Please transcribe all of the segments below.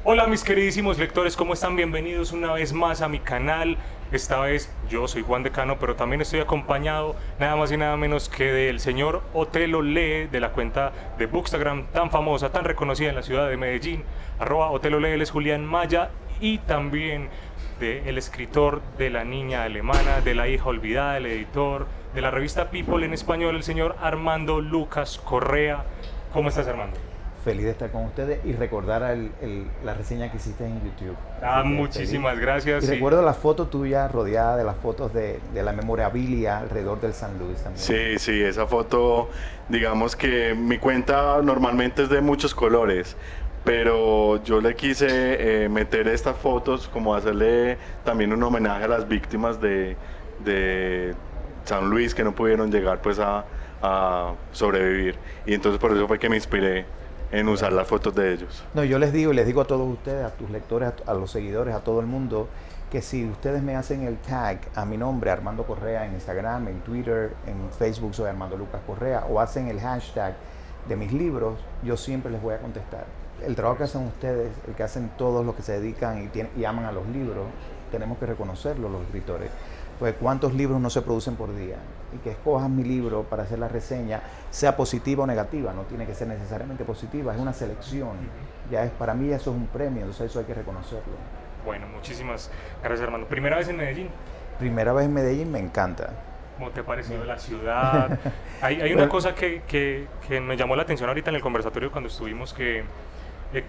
Hola mis queridísimos lectores, ¿cómo están? Bienvenidos una vez más a mi canal. Esta vez yo soy Juan Decano, pero también estoy acompañado nada más y nada menos que del señor Otelo Lee, de la cuenta de Bookstagram tan famosa, tan reconocida en la ciudad de Medellín, @Otelo Lee. Él es Julián Maya, y también del escritor de La Niña Alemana, de La Hija Olvidada, el editor de la revista People en español, el señor Armando Lucas Correa. ¿Cómo estás, Armando? Feliz de estar con ustedes y recordar la reseña que hiciste en YouTube. Muchísimas feliz. gracias. Y recuerdo la foto tuya rodeada de las fotos de la memorabilia alrededor del San Luis también. Sí, esa foto, digamos que mi cuenta normalmente es de muchos colores, pero yo le quise meter estas fotos como hacerle también un homenaje a las víctimas de San Luis que no pudieron llegar pues a sobrevivir, y entonces por eso fue que me inspiré en usar las fotos de ellos. No, yo les digo a todos ustedes, a tus lectores, a los seguidores, a todo el mundo, que si ustedes me hacen el tag a mi nombre, Armando Correa, en Instagram, en Twitter, en Facebook soy Armando Lucas Correa, o hacen el hashtag de mis libros, yo siempre les voy a contestar. El trabajo que hacen ustedes, el que hacen todos los que se dedican y aman a los libros, tenemos que reconocerlo los escritores. Pues cuántos libros no se producen por día, y que escojas mi libro para hacer la reseña, sea positiva o negativa, no tiene que ser necesariamente positiva, es una selección, para mí eso es un premio, entonces eso hay que reconocerlo. Bueno, muchísimas gracias, Armando. ¿Primera vez en Medellín? Primera vez en Medellín, me encanta. ¿Cómo te ha parecido la ciudad? Hay una cosa que me llamó la atención ahorita en el conversatorio cuando estuvimos, que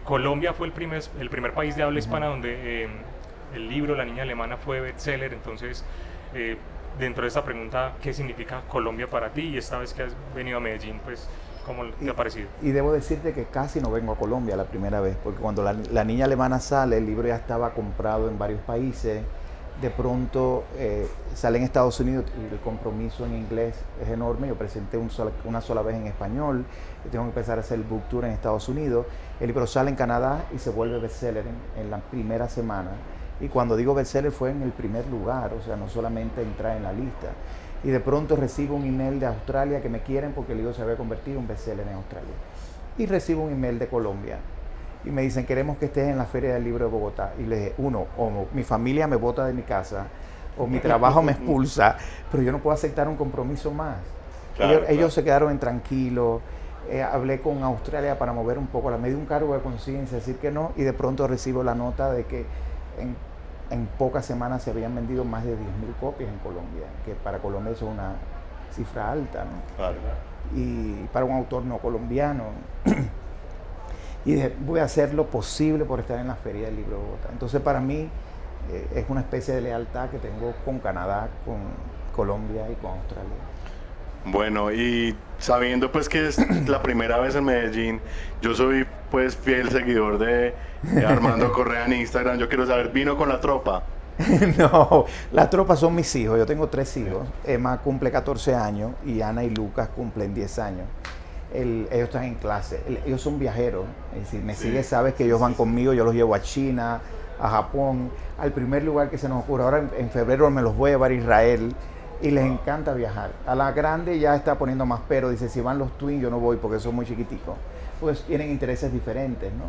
Colombia fue el primer país de habla hispana donde el libro La Niña Alemana fue bestseller. Entonces, dentro de esta pregunta, ¿qué significa Colombia para ti? Y esta vez que has venido a Medellín, pues, ¿cómo te ha parecido? Y debo decirte que casi no vengo a Colombia la primera vez, porque cuando la Niña Alemana sale, el libro ya estaba comprado en varios países. De pronto sale en Estados Unidos y el compromiso en inglés es enorme. Yo presenté una sola vez en español y tengo que empezar a hacer el book tour en Estados Unidos. El libro sale en Canadá y se vuelve bestseller en la primera semana. Y cuando digo bestseller fue en el primer lugar, o sea, no solamente entrar en la lista. Y de pronto recibo un email de Australia que me quieren porque el libro se había convertido en un bestseller en Australia. Y recibo un email de Colombia y me dicen, queremos que estés en la Feria del Libro de Bogotá. Y le dije, o mi familia me bota de mi casa, o mi trabajo me expulsa, pero yo no puedo aceptar un compromiso más. Claro, ellos se quedaron tranquilos. Hablé con Australia para mover un poco, me dio un cargo de conciencia, decir que no, y de pronto recibo la nota de que en pocas semanas se habían vendido más de 10.000 copias en Colombia, que para Colombia eso es una cifra alta, ¿no? Claro. Y para un autor no colombiano. Y voy a hacer lo posible por estar en la Feria del Libro de Bogotá. Entonces para mí es una especie de lealtad que tengo con Canadá, con Colombia y con Australia. Bueno, y sabiendo pues que es la primera vez en Medellín, yo soy pues fiel seguidor de Armando Correa en Instagram. Yo quiero saber, ¿vino con la tropa? No, la tropa son mis hijos. Yo tengo 3 hijos. Emma cumple 14 años y Ana y Lucas cumplen 10 años. Ellos están en clase. Ellos son viajeros. Es decir, me sigue, sabes que ellos van conmigo. Yo los llevo a China, a Japón, al primer lugar que se nos ocurra. Ahora en febrero me los voy a llevar a Israel. Y les encanta viajar. A la grande ya está poniendo más pero. Dice, si van los twins yo no voy porque son muy chiquiticos. Pues tienen intereses diferentes, ¿no?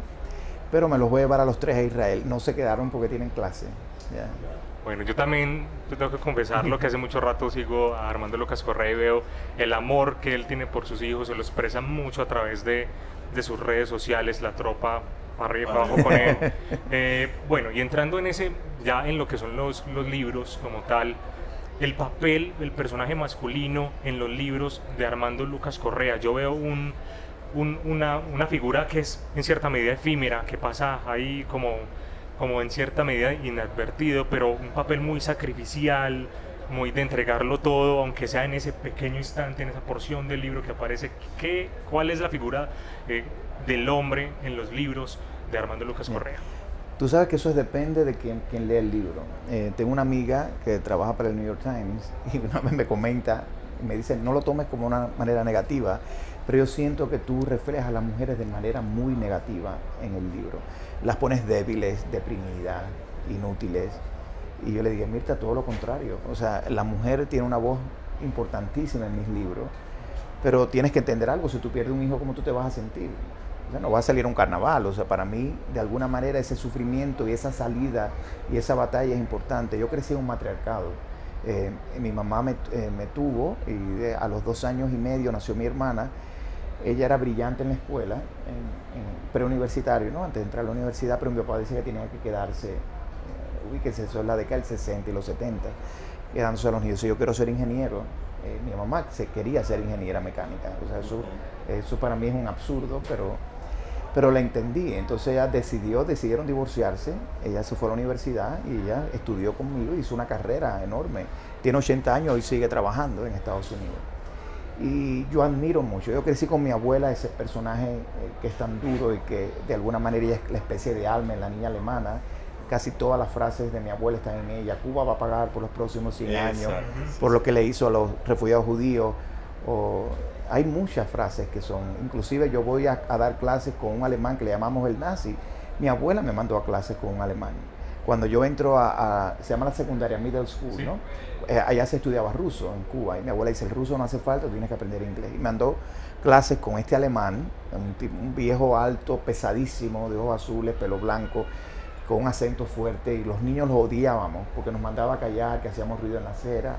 Pero me los voy a llevar a los 3 a Israel. No se quedaron porque tienen clase. ¿Ya? Bueno, yo también tengo que confesarlo, que hace mucho rato sigo a Armando Lucas Correa y veo el amor que él tiene por sus hijos. Se lo expresa mucho a través de sus redes sociales, la tropa para arriba y para abajo con él. Bueno, y entrando ya en lo que son los libros como tal, el papel del personaje masculino en los libros de Armando Lucas Correa. Yo veo una figura que es en cierta medida efímera, que pasa ahí como en cierta medida inadvertido, pero un papel muy sacrificial, muy de entregarlo todo, aunque sea en ese pequeño instante, en esa porción del libro que aparece. ¿Cuál es la figura del hombre en los libros de Armando Lucas Correa? Tú sabes que eso depende de quién lee el libro. Tengo una amiga que trabaja para el New York Times y una vez me comenta, me dice, no lo tomes como una manera negativa, pero yo siento que tú reflejas a las mujeres de manera muy negativa en el libro. Las pones débiles, deprimidas, inútiles. Y yo le dije, Mirta, todo lo contrario. O sea, la mujer tiene una voz importantísima en mis libros, pero tienes que entender algo. Si tú pierdes un hijo, ¿cómo tú te vas a sentir? O sea, no va a salir a un carnaval. O sea, para mí, de alguna manera, ese sufrimiento y esa salida y esa batalla es importante. Yo crecí en un matriarcado. Mi mamá me tuvo y a los 2 años y medio nació mi hermana. Ella era brillante en la escuela, en preuniversitario, ¿no? Antes de entrar a la universidad, pero mi papá decía que tenía que quedarse, ubíquese, eso es la década del 60 y los 70, quedándose a los niños. Yo quiero ser ingeniero. Mi mamá quería ser ingeniera mecánica. O sea, eso para mí es un absurdo, pero la entendí. Entonces ella decidieron divorciarse. Ella se fue a la universidad y ella estudió conmigo, hizo una carrera enorme. Tiene 80 años y sigue trabajando en Estados Unidos. Y yo admiro mucho. Yo crecí con mi abuela, ese personaje que es tan duro y que de alguna manera ella es la especie de alma en La Niña Alemana. Casi todas las frases de mi abuela están en ella. Cuba va a pagar por los próximos 100 años, por lo que le hizo a los refugiados judíos. Hay muchas frases que son, inclusive yo voy a dar clases con un alemán que le llamamos el nazi. Mi abuela me mandó a clases con un alemán. Cuando yo entro se llama la secundaria, middle school, sí, ¿no? Allá se estudiaba ruso en Cuba y mi abuela dice, el ruso no hace falta, tú tienes que aprender inglés. Y me mandó clases con este alemán, un viejo alto, pesadísimo, de ojos azules, pelo blanco, con un acento fuerte, y los niños los odiábamos porque nos mandaba a callar, que hacíamos ruido en la acera.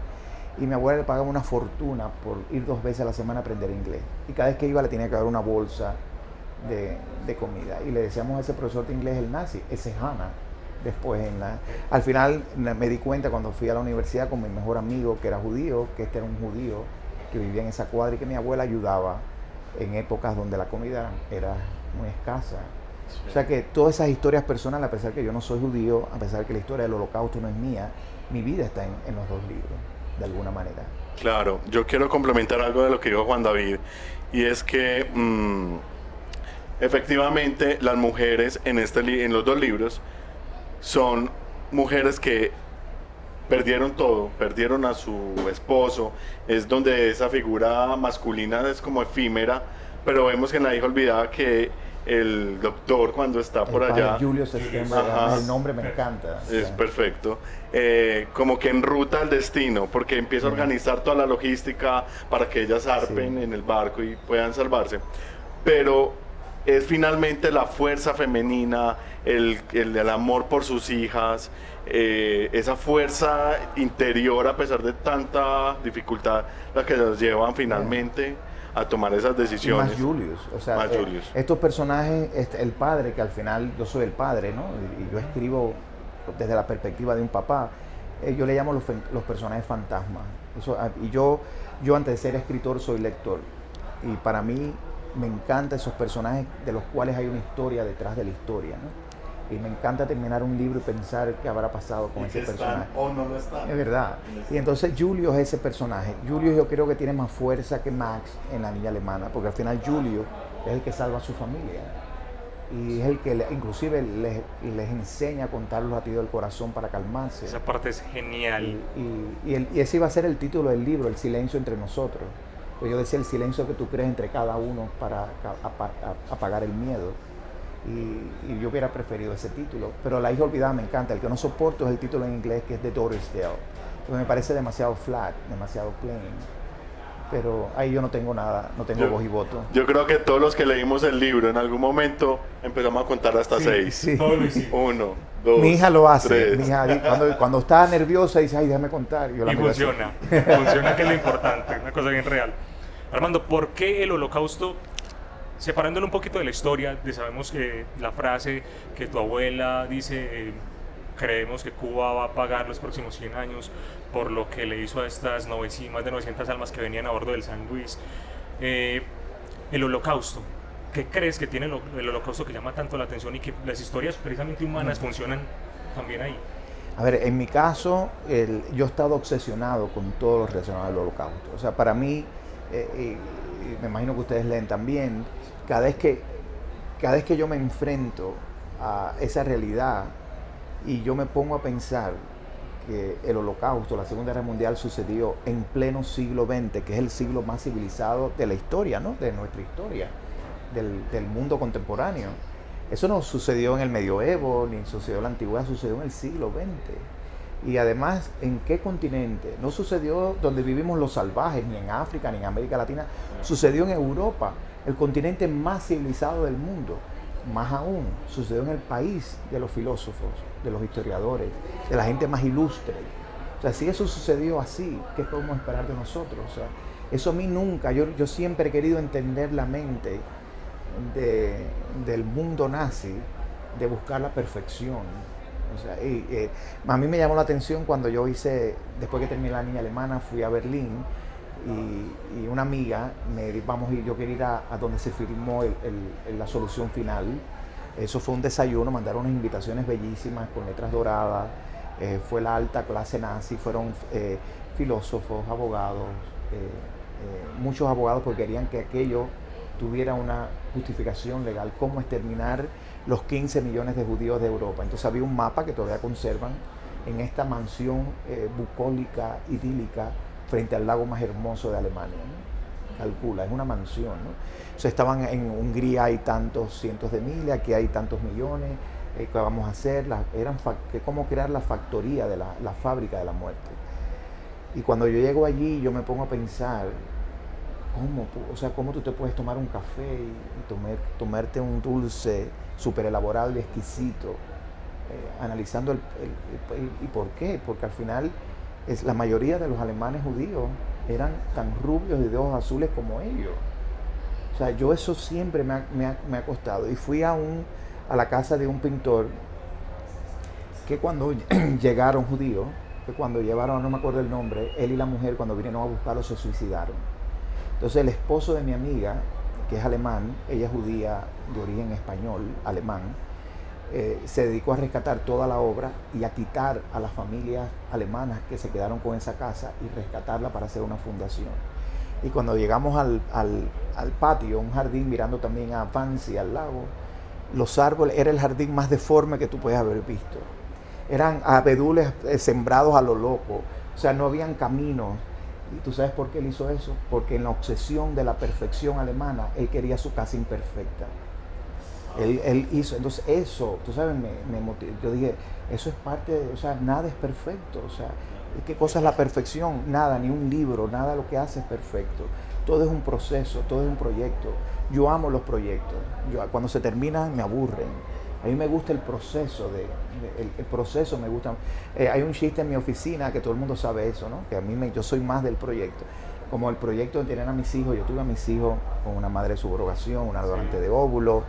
Y mi abuela le pagaba una fortuna por ir 2 veces a la semana a aprender inglés. Y cada vez que iba le tenía que dar una bolsa de comida. Y le decíamos a ese profesor de inglés el nazi, ese Hanna. Después, al final me di cuenta cuando fui a la universidad con mi mejor amigo, que era judío, que este era un judío que vivía en esa cuadra y que mi abuela ayudaba en épocas donde la comida era muy escasa. Sí. O sea que todas esas historias personales, a pesar que yo no soy judío, a pesar que la historia del Holocausto no es mía, mi vida está en los 2 libros, de alguna manera. Claro, yo quiero complementar algo de lo que dijo Juan David, y es que efectivamente las mujeres en los 2 libros son mujeres que perdieron todo, perdieron a su esposo, es donde esa figura masculina es como efímera, pero vemos que en La hija olvidada que el doctor cuando está por allá, Julio September, el nombre me encanta. Es perfecto, como que enruta el destino, porque empieza a organizar toda la logística para que ellas zarpen en el barco y puedan salvarse, pero es finalmente la fuerza femenina, el amor por sus hijas, esa fuerza interior a pesar de tanta dificultad, la que los llevan finalmente a tomar esas decisiones. Y más Julius, o sea, más Julius. Estos personajes, el padre, que al final yo soy el padre, ¿no? Y yo escribo desde la perspectiva de un papá, yo le llamo los personajes fantasmas. Y yo antes de ser escritor soy lector, y para mí me encantan esos personajes de los cuales hay una historia detrás de la historia, ¿no? Y me encanta terminar un libro y pensar qué habrá pasado con ese personaje. O no lo están. Es verdad. Y entonces Julio es ese personaje. Julio yo creo que tiene más fuerza que Max en La Niña Alemana, porque al final Julio es el que salva a su familia. Y es el que inclusive les enseña a contar los latidos del corazón para calmarse. Esa parte es genial. Y ese iba a ser el título del libro, El silencio entre nosotros. Pues yo decía el silencio que tú crees entre cada uno para apagar el miedo. Y yo hubiera preferido ese título. Pero La hija olvidada me encanta. El que no soporto es el título en inglés, que es The Daughter's Tale. Porque me parece demasiado flat, demasiado plain. Pero ahí yo no tengo nada, no tengo voz y voto. Yo creo que todos los que leímos el libro en algún momento empezamos a contar hasta 6. Sí. 1, 2, Mi hija lo hace. 3. Mi hija, cuando está nerviosa dice, ay, déjame contar. Y funciona. Funciona, que es lo importante. Una cosa bien real. Armando, ¿por qué el Holocausto? Separándolo un poquito de la historia, sabemos que la frase que tu abuela dice, creemos que Cuba va a pagar los próximos 100 años por lo que le hizo a estas más de 900 almas que venían a bordo del San Luis. El Holocausto, ¿qué crees que tiene el Holocausto que llama tanto la atención y que las historias precisamente humanas funcionan también ahí? A ver, en mi caso, yo he estado obsesionado con todo lo relacionado al Holocausto. O sea, para mí, y me imagino que ustedes leen también, cada vez que yo me enfrento a esa realidad y yo me pongo a pensar que el Holocausto, la Segunda Guerra Mundial, sucedió en pleno siglo XX, que es el siglo más civilizado de la historia, ¿no? De nuestra historia, del mundo contemporáneo. Eso no sucedió en el medioevo, ni sucedió en la antigüedad, sucedió en el siglo XX. Y además, ¿en qué continente? No sucedió donde vivimos los salvajes, ni en África, ni en América Latina, sucedió en Europa. el continente más civilizado del mundo. Más aún, sucedió en el país de los filósofos, de los historiadores, de la gente más ilustre. O sea, si eso sucedió así, ¿qué podemos esperar de nosotros? O sea, eso a mí nunca, yo siempre he querido entender la mente del mundo nazi, de buscar la perfección. O sea, a mí me llamó la atención cuando yo hice, después que terminé La Niña Alemana, fui a Berlín y una amiga me dijo, vamos, yo quería ir a donde se firmó la solución final. Eso fue un desayuno, mandaron unas invitaciones bellísimas con letras doradas, fue la alta clase nazi, fueron filósofos, abogados, muchos abogados porque querían que aquello tuviera una justificación legal, cómo exterminar los 15 millones de judíos de Europa. Entonces había un mapa que todavía conservan en esta mansión bucólica, idílica, frente al lago más hermoso de Alemania, ¿no? Calcula, es una mansión, ¿no? O sea, estaban en Hungría hay tantos cientos de miles, aquí hay tantos millones, ¿qué vamos a hacer? Cómo crear la factoría, de la fábrica de la muerte. Y cuando yo llego allí, yo me pongo a pensar, ¿cómo tú te puedes tomar un café y tomarte un dulce súper elaborado y exquisito, analizando y por qué? Porque al final la mayoría de los alemanes judíos eran tan rubios y de ojos azules como ellos. O sea, yo eso siempre me ha costado. Y fui a la casa de un pintor que cuando llegaron judíos, que cuando llevaron, no me acuerdo el nombre, él y la mujer cuando vinieron a buscarlo se suicidaron. Entonces el esposo de mi amiga, que es alemán, ella es judía de origen español, alemán, se dedicó a rescatar toda la obra y a quitar a las familias alemanas que se quedaron con esa casa y rescatarla para hacer una fundación. Y cuando llegamos al patio, un jardín mirando también a Wannsee, al lago, los árboles, era el jardín más deforme que tú puedes haber visto. Eran abedules sembrados a lo loco, o sea, no habían caminos. ¿Y tú sabes por qué él hizo eso? Porque en la obsesión de la perfección alemana, él quería su casa imperfecta. Él hizo, entonces eso, tú sabes, me motivó. Yo dije, eso es parte de, o sea, nada es perfecto, o sea, ¿qué cosa es la perfección? Nada, ni un libro, nada de lo que hace es perfecto. Todo es un proceso, todo es un proyecto. Yo amo los proyectos, cuando se terminan me aburren. A mí me gusta el proceso, el proceso me gusta. Hay un chiste en mi oficina que todo el mundo sabe eso, ¿no? Que yo soy más del proyecto. Como el proyecto de tener a mis hijos, yo tuve a mis hijos con una madre de subrogación, una donante de óvulos.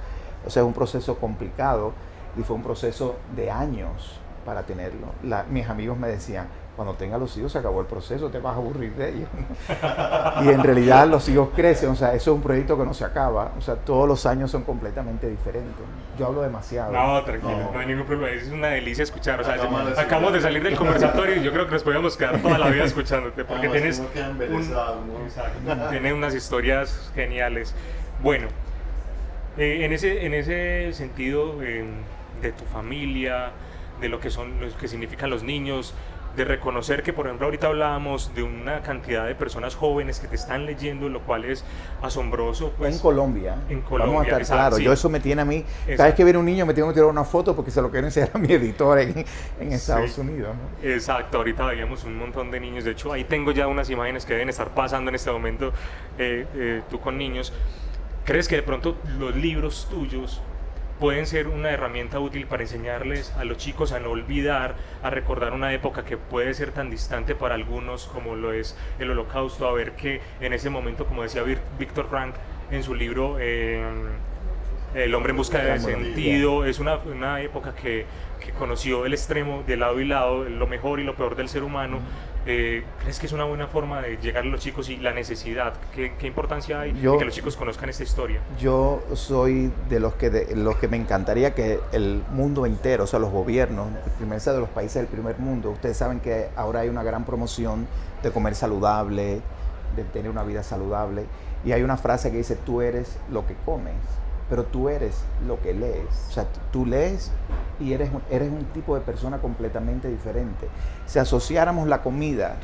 O sea, es un proceso complicado y fue un proceso de años para tenerlo. Mis amigos me decían, cuando tengas los hijos se acabó el proceso, te vas a aburrir de ellos. Y en realidad los hijos crecen, o sea, eso es un proyecto que no se acaba, o sea, todos los años son completamente diferentes. Yo hablo demasiado. No, tranquilo, no hay ningún problema, es una delicia escuchar, o sea, acabamos de salir del conversatorio y yo creo que nos podíamos quedar toda la vida escuchándote, porque tienes tienes unas historias geniales. Bueno, en ese sentido de tu familia, de lo que significan los niños, de reconocer que, por ejemplo, ahorita hablábamos de una cantidad de personas jóvenes que te están leyendo, lo cual es asombroso. Pues, en Colombia. Vamos a estar claro, sí. Yo eso me tiene a mí, cada vez que viene un niño me tengo que tirar una foto porque se lo quiero enseñar a mi editor en Estados Unidos, ¿no? Exacto, ahorita veíamos un montón de niños, de hecho ahí tengo ya unas imágenes que deben estar pasando en este momento, tú con niños. ¿Crees que de pronto los libros tuyos pueden ser una herramienta útil para enseñarles a los chicos a no olvidar, a recordar una época que puede ser tan distante para algunos como lo es el Holocausto, a ver que en ese momento, como decía Víctor Frank en su libro El hombre en busca de sentido, es una época que conoció el extremo de lado y lado, lo mejor y lo peor del ser humano? ¿Crees que es una buena forma de llegar a los chicos y la necesidad? ¿Qué importancia hay de que los chicos conozcan esta historia? Yo soy de los que me encantaría que el mundo entero, o sea, los gobiernos, de los países del primer mundo, ustedes saben que ahora hay una gran promoción de comer saludable, de tener una vida saludable, y hay una frase que dice, tú eres lo que comes, pero tú eres lo que lees. O sea, tú lees y eres un tipo de persona completamente diferente. Si asociáramos la comida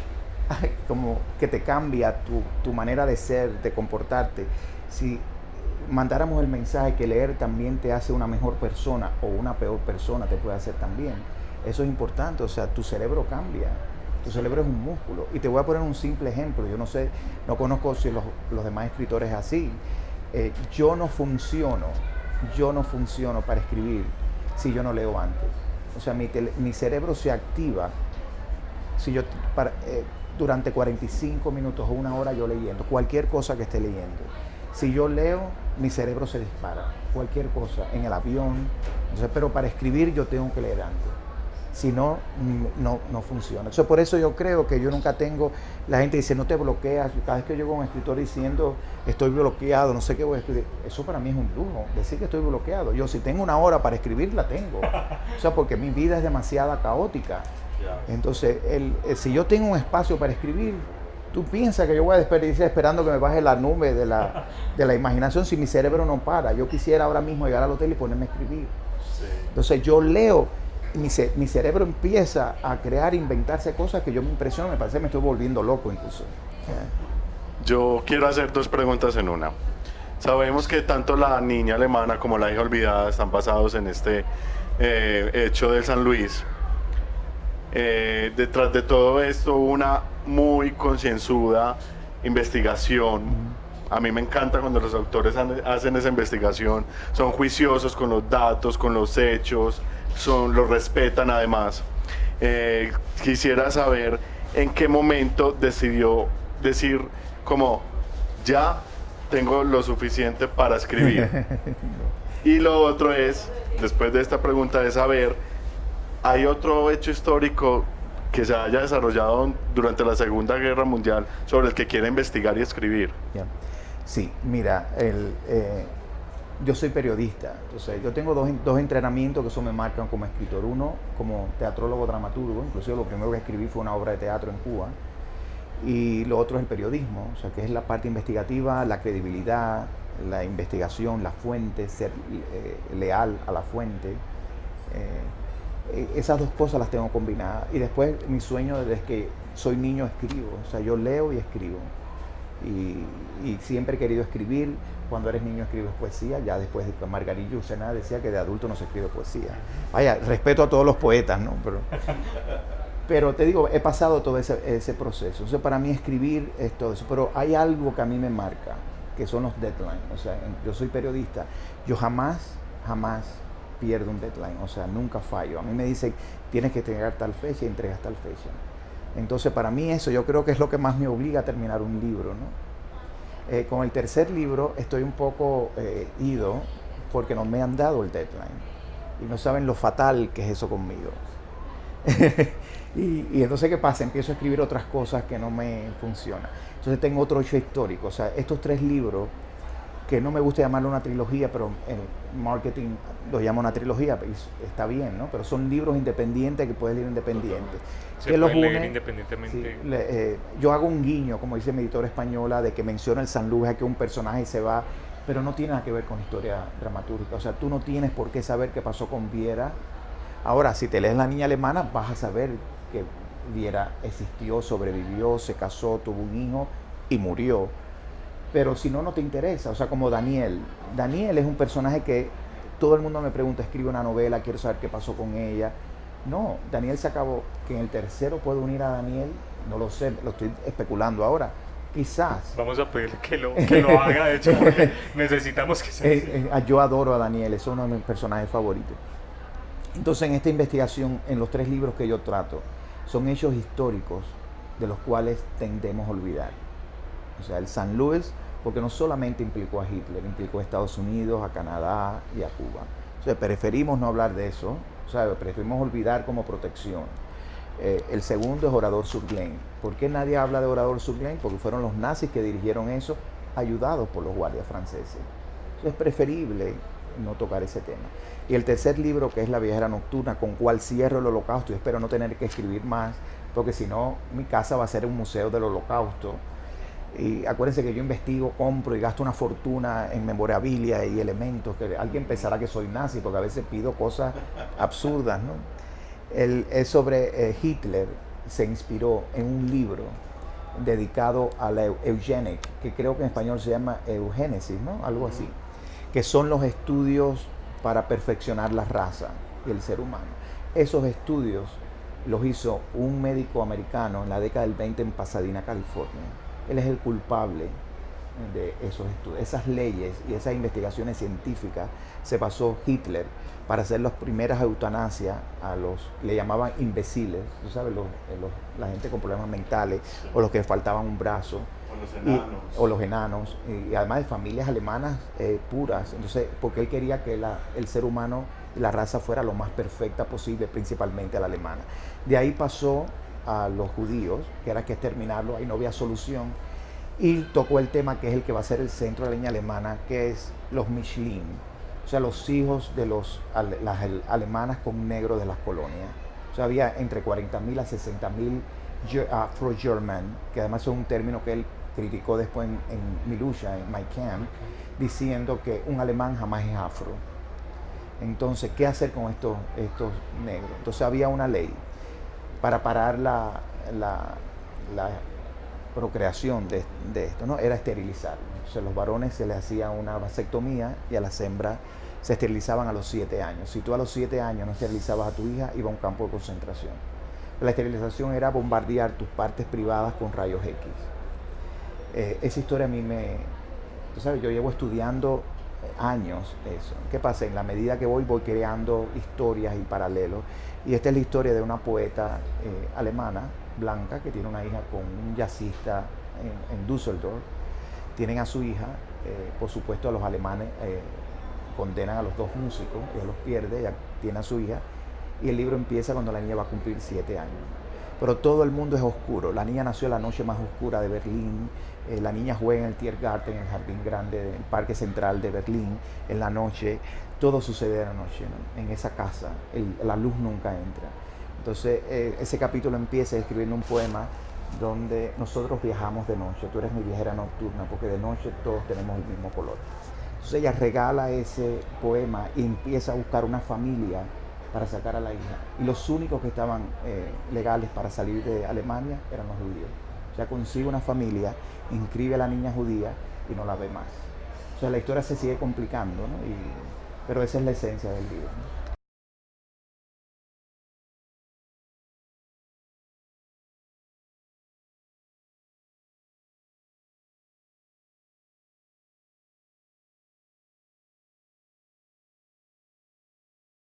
como que te cambia tu manera de ser, de comportarte, si mandáramos el mensaje que leer también te hace una mejor persona o una peor persona te puede hacer también, eso es importante. O sea, tu cerebro cambia. Tu cerebro es un músculo. Y te voy a poner un simple ejemplo. Yo no conozco si los demás escritores así, Yo no funciono para escribir si yo no leo antes. O sea, mi cerebro se activa si yo durante 45 minutos o una hora yo leyendo, cualquier cosa que esté leyendo. Si yo leo, mi cerebro se dispara, cualquier cosa, en el avión. Entonces, pero para escribir yo tengo que leer antes. Si no, no funciona. Entonces, por eso yo creo que yo nunca tengo... La gente dice, no te bloqueas. Cada vez que yo llego a un escritor diciendo, estoy bloqueado, no sé qué voy a escribir. Eso para mí es un lujo, decir que estoy bloqueado. Yo si tengo una hora para escribir, la tengo. O sea, porque mi vida es demasiado caótica. Entonces, si yo tengo un espacio para escribir, tú piensas que yo voy a desperdiciar esperando que me baje la nube de la imaginación si mi cerebro no para. Yo quisiera ahora mismo llegar al hotel y ponerme a escribir. Sí. Entonces, yo leo... Mi cerebro empieza a crear, inventarse cosas que yo me impresiono, me parece que me estoy volviendo loco incluso. Yo quiero hacer dos preguntas en una. Sabemos que tanto la niña alemana como la hija olvidada están basados en este hecho del San Luis. Detrás de todo esto una muy concienzuda investigación. A mí me encanta cuando los autores hacen esa investigación, son juiciosos con los datos, con los hechos, los respetan además. Quisiera saber en qué momento decidió decir como ya tengo lo suficiente para escribir. Y lo otro es, después de esta pregunta, de saber, ¿hay otro hecho histórico que se haya desarrollado durante la Segunda Guerra Mundial sobre el que quiera investigar y escribir? Sí, mira, yo soy periodista, entonces yo tengo dos entrenamientos que eso me marcan como escritor. Uno, como teatrólogo dramaturgo, inclusive lo primero que escribí fue una obra de teatro en Cuba. Y lo otro es el periodismo, o sea, que es la parte investigativa, la credibilidad, la investigación, la fuente, ser leal a la fuente. Esas dos cosas las tengo combinadas. Y después mi sueño desde que soy niño escribo, o sea, yo leo y escribo. Y siempre he querido escribir. Cuando eres niño escribes poesía, ya después de Margarita Yourcenar decía que de adulto no se escribe poesía. Vaya, respeto a todos los poetas, ¿no? Pero te digo, he pasado todo ese proceso. O sea, para mí escribir es todo eso. Pero hay algo que a mí me marca, que son los deadlines. O sea, yo soy periodista. Yo jamás pierdo un deadline. O sea, nunca fallo. A mí me dicen, tienes que entregar tal fecha y entregas tal fecha. Entonces, para mí eso, yo creo que es lo que más me obliga a terminar un libro, ¿no? Con el tercer libro estoy un poco ido porque no me han dado el deadline. Y no saben lo fatal que es eso conmigo. y entonces, ¿qué pasa? Empiezo a escribir otras cosas que no me funcionan. Entonces tengo otro hecho histórico. O sea, estos tres libros, que no me gusta llamarlo una trilogía, pero en marketing lo llama una trilogía, y está bien, ¿no? Pero son libros independientes que puedes leer independientes. Se pueden leer independientemente. Sí, yo hago un guiño, como dice mi editora española, de que menciona el San Luis, que un personaje se va, pero no tiene nada que ver con historia dramatúrgica. O sea, tú no tienes por qué saber qué pasó con Viera. Ahora, si te lees La niña alemana, vas a saber que Viera existió, sobrevivió, se casó, tuvo un hijo y murió. Pero si no, no te interesa. O sea, como Daniel. Daniel es un personaje que todo el mundo me pregunta, escribe una novela, quiero saber qué pasó con ella. No, Daniel se acabó. Que en el tercero puedo unir a Daniel, no lo sé, lo estoy especulando ahora. Quizás. Vamos a pedirle que lo haga, de hecho, porque necesitamos que sea. Yo adoro a Daniel, es uno de mis personajes favoritos. Entonces, en esta investigación, en los tres libros que yo trato, son hechos históricos de los cuales tendemos a olvidar. O sea, el San Luis, porque no solamente implicó a Hitler, implicó a Estados Unidos, a Canadá y a Cuba. O sea, preferimos no hablar de eso, o sea, preferimos olvidar como protección. El segundo es Orador sur Glane. ¿Por qué nadie habla de Orador sur Glane? Porque fueron los nazis que dirigieron eso, ayudados por los guardias franceses. Entonces es preferible no tocar ese tema. Y el tercer libro, que es La viajera nocturna, con cual cierro el Holocausto, y espero no tener que escribir más, porque si no, mi casa va a ser un museo del Holocausto. Y acuérdense que yo investigo, compro y gasto una fortuna en memorabilia y elementos, que alguien pensará que soy nazi, porque a veces pido cosas absurdas, ¿no? Es sobre Hitler, se inspiró en un libro dedicado a la eugenics, que creo que en español se llama eugénesis, ¿no? Algo así, que son los estudios para perfeccionar la raza y el ser humano. Esos estudios los hizo un médico americano en la década del 20 en Pasadena, California. Él es el culpable de esos estudios, esas leyes y esas investigaciones científicas se basó Hitler para hacer las primeras eutanasias a los, le llamaban imbéciles, tú sabes, la gente con problemas mentales o los que faltaban un brazo. O los enanos, y además de familias alemanas puras. Entonces, porque él quería que el ser humano, la raza fuera lo más perfecta posible, principalmente la alemana. De ahí pasó a los judíos, que era que exterminarlo, ahí no había solución, y tocó el tema que es el que va a ser el centro de la línea alemana, que es los Mischling, o sea, los hijos de las alemanas con negros de las colonias. O sea, había entre 40.000 a 60.000 Afro-German, que además es un término que él criticó después en Milusha, en My Camp, diciendo que un alemán jamás es afro. Entonces, ¿qué hacer con estos negros? Entonces había una ley para parar la procreación de esto, ¿no? Era esterilizar. O sea, los varones se les hacía una vasectomía y a las hembras se esterilizaban a los 7 años. Si tú a los 7 años no esterilizabas a tu hija, iba a un campo de concentración. La esterilización era bombardear tus partes privadas con rayos X. Esa historia a mí tú sabes, yo llevo estudiando años eso. ¿Qué pasa? En la medida que voy creando historias y paralelos. Y esta es la historia de una poeta alemana, blanca, que tiene una hija con un jazzista en Düsseldorf. Tienen a su hija, por supuesto a los alemanes condenan a los dos músicos, ella los pierde, ella tiene a su hija, y el libro empieza cuando la niña va a cumplir 7 años. Pero todo el mundo es oscuro. La niña nació la noche más oscura de Berlín. La niña juega en el Tiergarten, en el jardín grande del Parque Central de Berlín, en la noche. Todo sucede de la noche, ¿no? En esa casa. La luz nunca entra. Entonces, ese capítulo empieza escribiendo un poema donde nosotros viajamos de noche. Tú eres mi viajera nocturna, porque de noche todos tenemos el mismo color. Entonces ella regala ese poema y empieza a buscar una familia para sacar a la hija. Y los únicos que estaban legales para salir de Alemania eran los judíos. O sea, consigue una familia, inscribe a la niña judía y no la ve más. O sea, la historia se sigue complicando, ¿no? Pero esa es la esencia del libro, ¿no?